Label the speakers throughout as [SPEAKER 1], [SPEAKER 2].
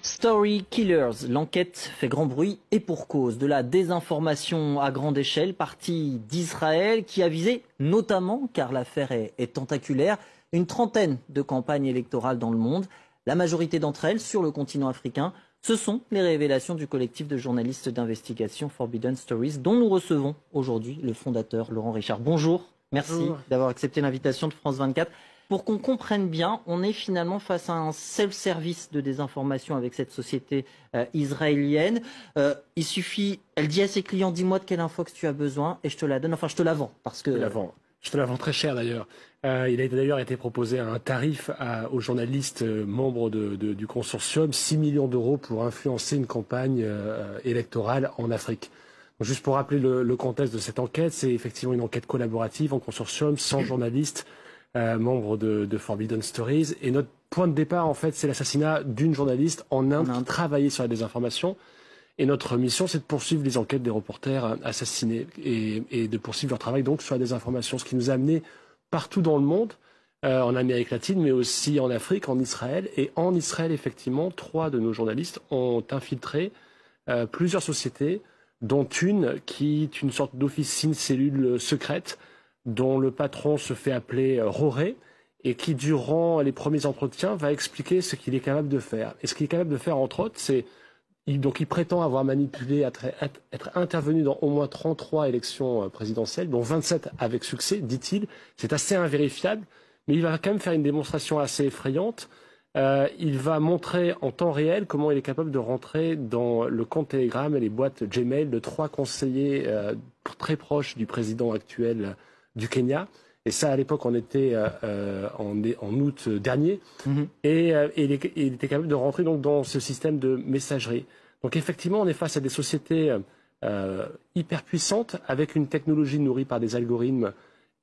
[SPEAKER 1] Story Killers, l'enquête fait grand bruit et pour cause. De la désinformation à grande échelle, partie d'Israël qui a visé notamment, car l'affaire est tentaculaire, une trentaine de campagnes électorales dans le monde. La majorité d'entre elles sur le continent africain. Ce sont les révélations du collectif de journalistes d'investigation Forbidden Stories dont nous recevons aujourd'hui le fondateur Laurent Richard. Bonjour, merci d'avoir accepté l'invitation de France 24. Pour qu'on comprenne bien, on est finalement face à un self-service de désinformation avec cette société israélienne. Il suffit, elle dit à ses clients, dis-moi de quelle infox tu as besoin et je te la donne, enfin je te la vends. Parce que...
[SPEAKER 2] Je te la vends très cher d'ailleurs. Il a d'ailleurs été proposé un tarif aux journalistes membres du consortium, 6 millions d'euros pour influencer une campagne électorale en Afrique. Donc, juste pour rappeler le contexte de cette enquête, c'est effectivement une enquête collaborative en consortium, 100 journalistes membres de Forbidden Stories. Et notre point de départ, en fait, c'est l'assassinat d'une journaliste en Inde qui travaillait sur la désinformation. Et notre mission, c'est de poursuivre les enquêtes des reporters assassinés et de poursuivre leur travail donc sur la désinformation, ce qui nous a amené partout dans le monde, en Amérique latine, mais aussi en Afrique, en Israël. Et en Israël, effectivement, 3 de nos journalistes ont infiltré plusieurs sociétés, dont une qui est une sorte d'officine cellule secrète, dont le patron se fait appeler Roré, et qui, durant les premiers entretiens, va expliquer ce qu'il est capable de faire. Et ce qu'il est capable de faire, entre autres, c'est... Donc il prétend avoir manipulé, être intervenu dans au moins 33 élections présidentielles, dont 27 avec succès, dit-il. C'est assez invérifiable, mais il va quand même faire une démonstration assez effrayante. Il va montrer en temps réel comment il est capable de rentrer dans le compte Telegram et les boîtes Gmail de 3 conseillers très proches du président actuel du Kenya. Et ça, à l'époque, on était en août dernier. Et il était capable de rentrer donc, dans ce système de messagerie. Donc effectivement, on est face à des sociétés hyper puissantes avec une technologie nourrie par des algorithmes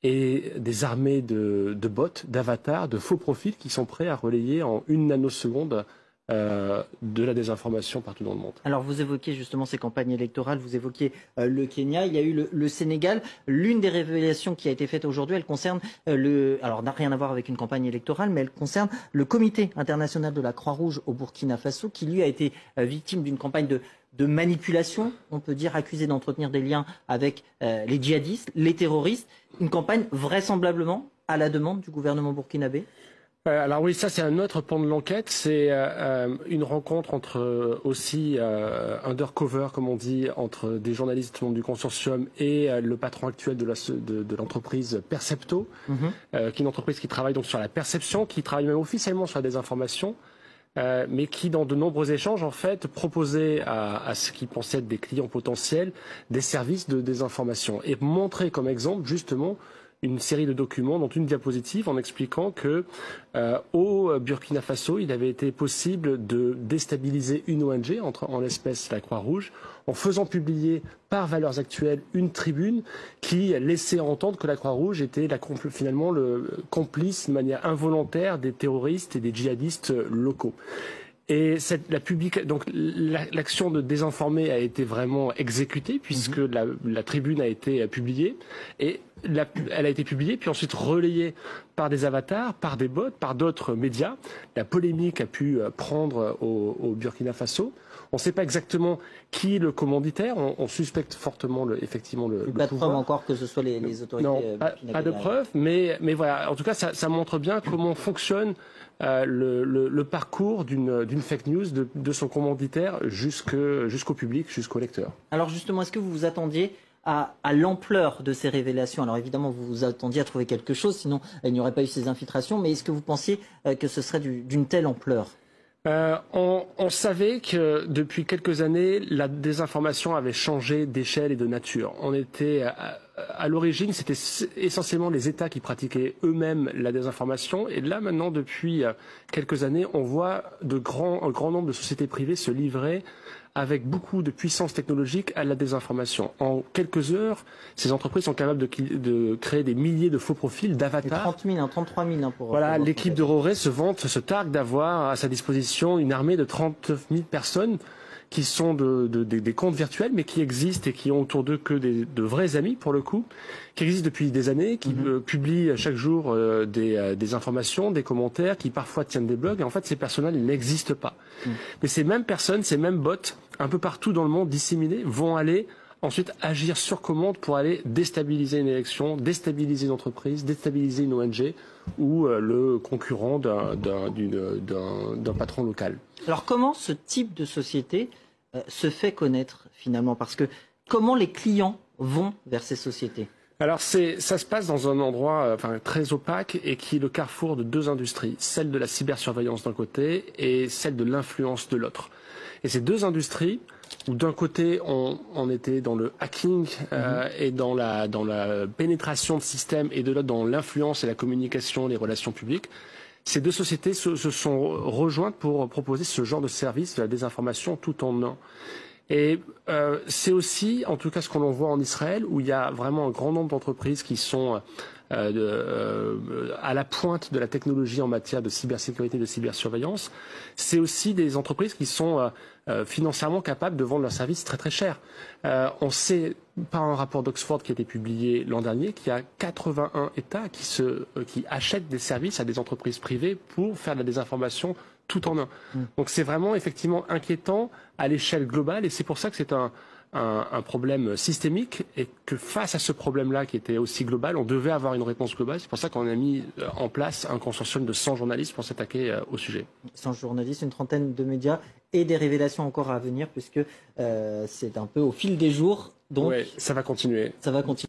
[SPEAKER 2] et des armées de bots, d'avatars, de faux profils qui sont prêts à relayer en 1 nanoseconde de la désinformation partout dans le monde.
[SPEAKER 1] Alors vous évoquez justement ces campagnes électorales, vous évoquez le Kenya, il y a eu le Sénégal. L'une des révélations qui a été faite aujourd'hui, elle concerne alors n'a rien à voir avec une campagne électorale, mais elle concerne le Comité international de la Croix-Rouge au Burkina Faso, qui lui a été victime d'une campagne de manipulation, on peut dire accusé d'entretenir des liens avec les djihadistes, les terroristes. Une campagne vraisemblablement à la demande du gouvernement burkinabé.
[SPEAKER 2] Alors oui, ça c'est un autre pan de l'enquête, c'est une rencontre entre aussi undercover, comme on dit, entre des journalistes du consortium et le patron actuel de l'entreprise Percepto, qui est une entreprise qui travaille donc sur la perception, qui travaille même officiellement sur la désinformation, mais qui dans de nombreux échanges en fait proposait à ce qui pensaient être des clients potentiels des services de désinformation et montrer comme exemple justement une série de documents, dont une diapositive, en expliquant que au Burkina Faso, il avait été possible de déstabiliser une ONG, en l'espèce la Croix-Rouge, en faisant publier par Valeurs Actuelles une tribune qui laissait entendre que la Croix-Rouge était finalement le complice de manière involontaire des terroristes et des djihadistes locaux. Et l'action de désinformer a été vraiment exécutée puisque la tribune a été publiée et elle a été publiée puis ensuite relayée par des avatars, par des bots, par d'autres médias. La polémique a pu prendre au Burkina Faso. On ne sait pas exactement qui est le commanditaire. On suspecte fortement effectivement le pouvoir.
[SPEAKER 1] Pas de preuve encore que ce soit les autorités.
[SPEAKER 2] Non, pas de preuve, mais voilà. En tout cas, ça montre bien comment fonctionne le parcours d'une fake news de son commanditaire jusqu'au public, jusqu'au lecteur.
[SPEAKER 1] Alors justement, est-ce que vous vous attendiez à l'ampleur de ces révélations? Alors évidemment, vous vous attendiez à trouver quelque chose, sinon il n'y aurait pas eu ces infiltrations, mais est-ce que vous pensiez que ce serait d'une telle ampleur?
[SPEAKER 2] On savait que depuis quelques années, la désinformation avait changé d'échelle et de nature. On était à l'origine, c'était essentiellement les États qui pratiquaient eux-mêmes la désinformation. Et là, maintenant, depuis quelques années, on voit un grand nombre de sociétés privées se livrer avec beaucoup de puissance technologique à la désinformation. En quelques heures, ces entreprises sont capables de créer des milliers de faux profils d'avatars.
[SPEAKER 1] 30 000, 33 000 pour...
[SPEAKER 2] Voilà, l'équipe de Roré se targue d'avoir à sa disposition une armée de 39 000 personnes qui sont des comptes virtuels, mais qui existent et qui ont autour d'eux que de vrais amis, pour le coup, qui existent depuis des années, qui publient chaque jour des informations, des commentaires, qui parfois tiennent des blogs. Et en fait, ces personnes-là n'existent pas. Mais ces mêmes personnes, ces mêmes bots, un peu partout dans le monde, disséminés, vont aller ensuite agir sur commande pour aller déstabiliser une élection, déstabiliser une entreprise, déstabiliser une ONG ou le concurrent d'un patron local.
[SPEAKER 1] Alors comment ce type de société se fait connaître finalement? Parce que comment les clients vont vers ces sociétés?
[SPEAKER 2] Alors ça se passe dans un endroit très opaque et qui est le carrefour de deux industries, celle de la cybersurveillance d'un côté et celle de l'influence de l'autre. Et ces deux industries, où d'un côté on était dans le hacking et dans la pénétration de systèmes, et de l'autre dans l'influence et la communication, les relations publiques, ces deux sociétés se sont rejointes pour proposer ce genre de service de la désinformation tout en un. Et c'est aussi, en tout cas, ce qu'on voit en Israël, où il y a vraiment un grand nombre d'entreprises qui sont à la pointe de la technologie en matière de cybersécurité et de cybersurveillance. C'est aussi des entreprises qui sont financièrement capables de vendre leurs services très très cher. On sait, par un rapport d'Oxford qui a été publié l'an dernier, qu'il y a 81 États qui achètent des services à des entreprises privées pour faire de la désinformation tout en un. Donc c'est vraiment effectivement inquiétant à l'échelle globale, et c'est pour ça que c'est un problème systémique, et que face à ce problème-là qui était aussi global, on devait avoir une réponse globale. C'est pour ça qu'on a mis en place un consortium de 100 journalistes pour s'attaquer au sujet. 100
[SPEAKER 1] journalistes, une trentaine de médias et des révélations encore à venir, puisque c'est un peu au fil des jours. Donc
[SPEAKER 2] ouais, ça va continuer.
[SPEAKER 1] Ça va continuer.